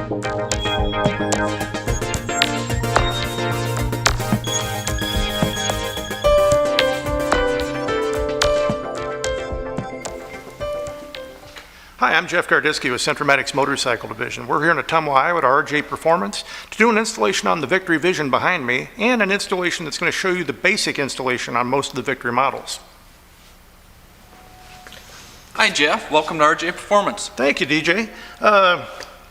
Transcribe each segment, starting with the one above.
Hi, I'm Jeff Gardiski with Centramatic's Motorcycle Division. We're here in Ottumwa, Iowa at RJ Performance to do an installation on the Victory Vision behind me and an installation that's going to show you the basic installation on most of the Victory models. Hi Jeff, welcome to RJ Performance. Thank you, DJ.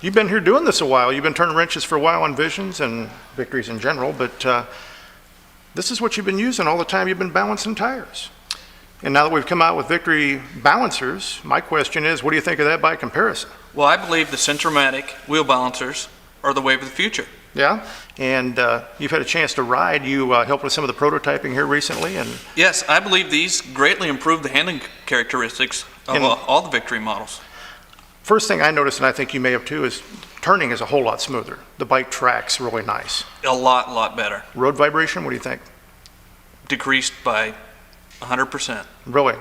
You've been here doing this a while. You've been turning wrenches for a while on Visions and Victories in general, but this is what you've been using all the time. You've been balancing tires. And now that we've come out with Victory balancers, my question is, what do you think of that by comparison? Well, I believe the Centramatic wheel balancers are the wave of the future. Yeah, and you've had a chance to ride. You helped with some of the prototyping here recently, and yes, I believe these greatly improve the handling characteristics of all the Victory models. First thing I noticed, and I think you may have too, is turning is a whole lot smoother. The bike tracks really nice. A lot better. Road vibration, what do you think? Decreased by 100%. Really.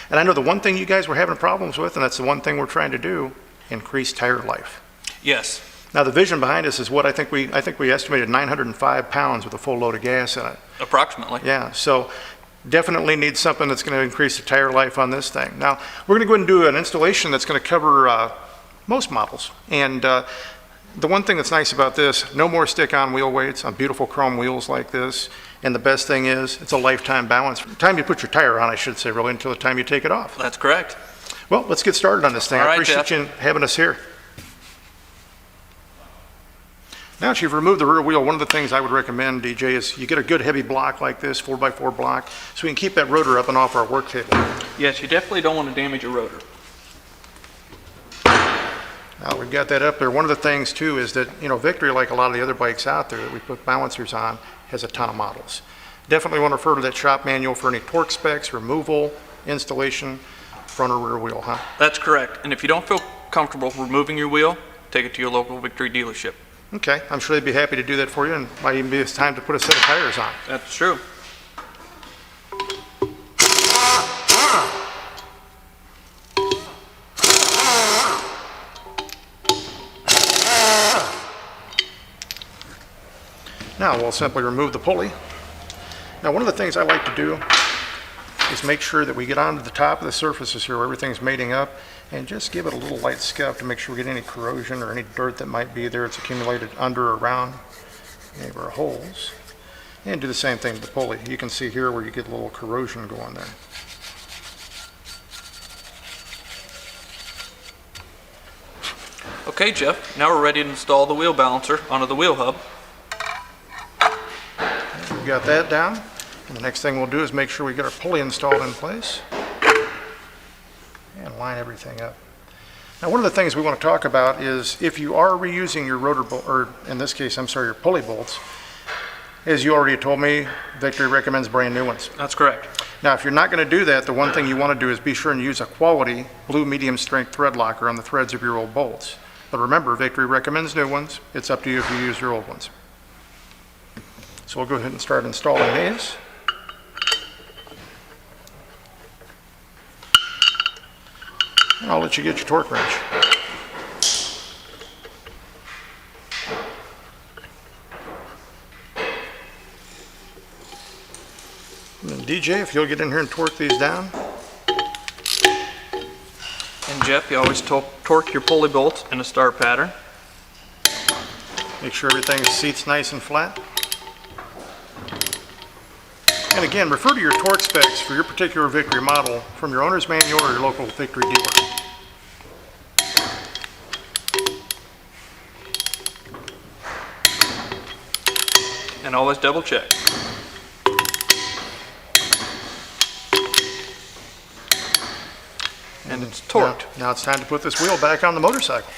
And I know the one thing you guys were having problems with, and that's the one thing we're trying to do, increase tire life. Yes. Now the Vision behind us is what I think we estimated 905 pounds with a full load of gas in it. Approximately. Yeah, so definitely need something that's going to increase the tire life on this thing. Now we're going to go ahead and do an installation that's going to cover most models. And the one thing that's nice about this, no more stick-on wheel weights on beautiful chrome wheels like this. And the best thing is, it's a lifetime balance. From the time you put your tire on, I should say, really, until the time you take it off. That's correct. Well, let's get started on this thing. All right, I appreciate Jeff. you having us here. Now that you've removed the rear wheel, one of the things I would recommend, DJ, is you get a good heavy block like this, 4x4 block, so we can keep that rotor up and off our work table. Yes, you definitely don't want to damage a rotor. Now we've got that up there. One of the things too is that, Victory, like a lot of the other bikes out there that we put balancers on, has a ton of models. Definitely want to refer to that shop manual for any torque specs, removal, installation, front or rear wheel, huh? That's correct. And if you don't feel comfortable removing your wheel, take it to your local Victory dealership. Okay, I'm sure they'd be happy to do that for you, and might even be time to put a set of tires on. That's true. Now we'll simply remove the pulley. Now one of the things I like to do is make sure that we get onto the top of the surfaces here where everything's mating up and just give it a little light scuff to make sure we get any corrosion or any dirt that might be there. It's accumulated under or around any of our holes. And do the same thing with the pulley. You can see here where you get a little corrosion going there. Okay, Jeff, now we're ready to install the wheel balancer onto the wheel hub. We've got that down. And the next thing we'll do is make sure we get our pulley installed in place and line everything up. Now one of the things we want to talk about is if you are reusing your rotor bolt, or in this case, your pulley bolts, as you already told me, Victory recommends brand new ones. That's correct. Now if you're not going to do that, the one thing you want to do is be sure and use a quality blue medium strength thread locker on the threads of your old bolts. But remember, Victory recommends new ones. It's up to you if you use your old ones. So we'll go ahead and start installing these. And I'll let you get your torque wrench. And then DJ, if you'll get in here and torque these down. And Jeff, you always torque your pulley bolts in a star pattern. Make sure everything seats nice and flat. And again, refer to your torque specs for your particular Victory model from your owner's manual or your local Victory dealer. And always double check. And it's torqued. Now it's time to put this wheel back on the motorcycle.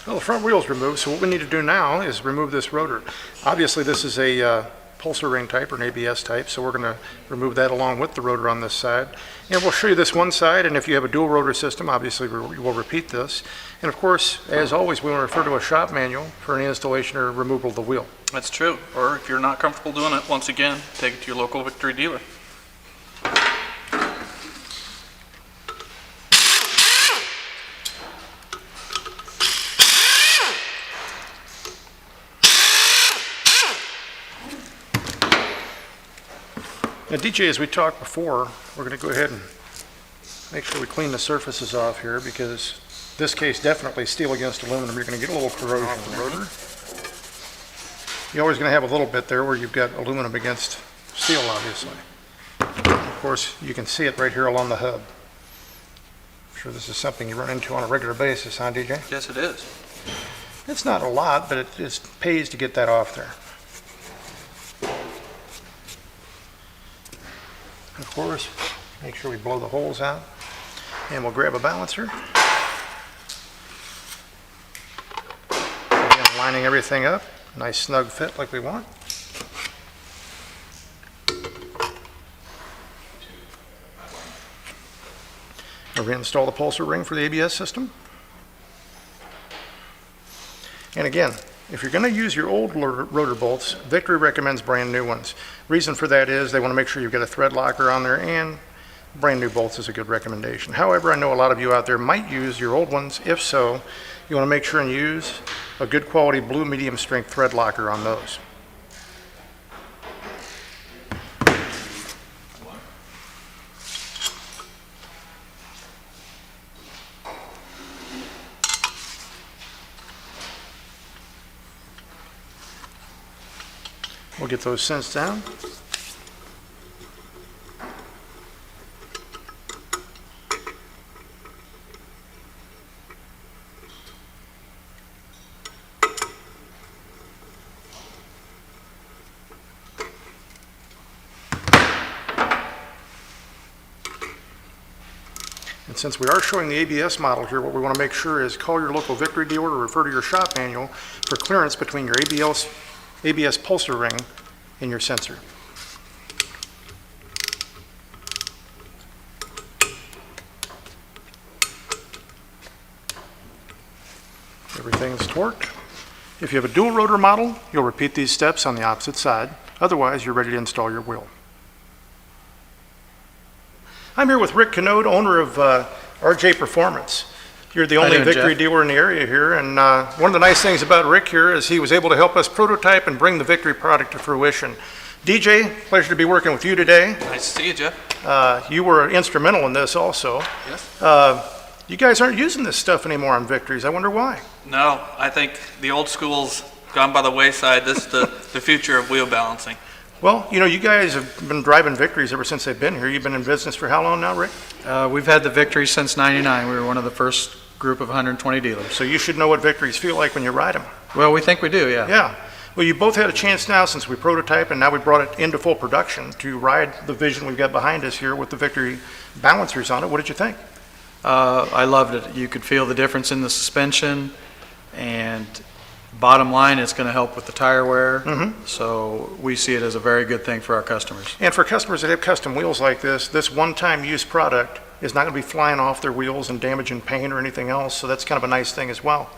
Well, the front wheel's removed, so what we need to do now is remove this rotor. Obviously, this is a pulsar ring type or an ABS type, so we're going to remove that along with the rotor on this side. And we'll show you this one side, and if you have a dual rotor system, obviously we'll repeat this. And of course, as always, we want to refer to a shop manual for any installation or removal of the wheel. That's true. Or if you're not comfortable doing it, once again, take it to your local Victory dealer. Now, DJ, as we talked before, we're going to go ahead and make sure we clean the surfaces off here, because this case definitely steel against aluminum. You're going to get a little corrosion in the rotor. You're always going to have a little bit there where you've got aluminum against steel, obviously. Of course, you can see it right here along the hub. I'm sure this is something you run into on a regular basis, huh, DJ? Yes, it is. It's not a lot, but it just pays to get that off there. Of course, make sure we blow the holes out, and we'll grab a balancer. Again, lining everything up, nice snug fit like we want. We'll reinstall the pulsar ring for the ABS system. And again, if you're going to use your old rotor bolts, Victory recommends brand new ones. Reason for that is they want to make sure you've got a thread locker on there, and brand new bolts is a good recommendation. However, I know a lot of you out there might use your old ones. If so, you want to make sure and use a good quality blue medium strength thread locker on those. We'll get those sensed down. And since we are showing the ABS model here, what we want to make sure is call your local Victory dealer or refer to your shop manual for clearance between your ABS pulsar ring and your sensor. Everything's torqued. If you have a dual rotor model, you'll repeat these steps on the opposite side. Otherwise, you're ready to install your wheel. I'm here with Rick Canode, owner of RJ Performance. You're the only Victory dealer in the area here, and one of the nice things about Rick here is he was able to help us prototype and bring the Victory product to fruition. DJ, pleasure to be working with you today. Nice to see you, Jeff. You were instrumental in this also. Yes. You guys aren't using this stuff anymore on Victories. I wonder why. No, I think the old school's gone by the wayside. This is the future of wheel balancing. Well, you know, you guys have been driving Victories ever since they've been here. You've been in business for how long now, Rick? We've had the Victory since '99. We were one of the first group of 120 dealers. So you should know what Victories feel like when you ride them. Well, we think we do, yeah. Yeah. Well, you both had a chance now since we prototyped and now we brought it into full production to ride the Vision we've got behind us here with the Victory balancers on it. What did you think? I loved it. You could feel the difference in the suspension, and bottom line, it's going to help with the tire wear. Mm-hmm. So we see it as a very good thing for our customers. And for customers that have custom wheels like this one-time use product is not going to be flying off their wheels and damaging paint or anything else. So that's kind of a nice thing as well.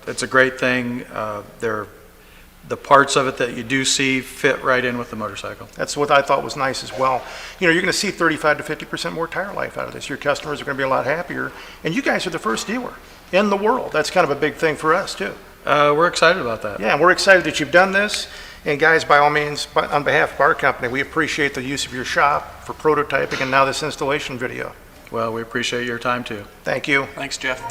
It's a great thing. The parts of it that you do see fit right in with the motorcycle. That's what I thought was nice as well. You know, you're going to see 35 to 50% more tire life out of this. Your customers are going to be a lot happier. And you guys are the first dealer in the world. That's kind of a big thing for us too. We're excited about that. Yeah, and we're excited that you've done this. And guys, by all means, on behalf of our company, we appreciate the use of your shop for prototyping and now this installation video. Well, we appreciate your time too. Thank you. Thanks, Jeff.